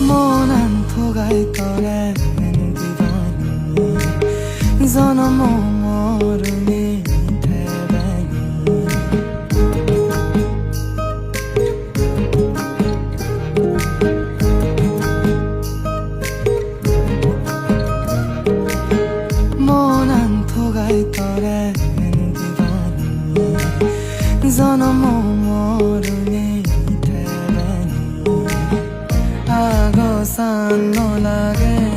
মনান থগাই তরে দিবানি জনম মরুনি ঠেবানি মনান থগাই তরে দিবানি জনম মরুনি ঠেবানি আগসান লাগে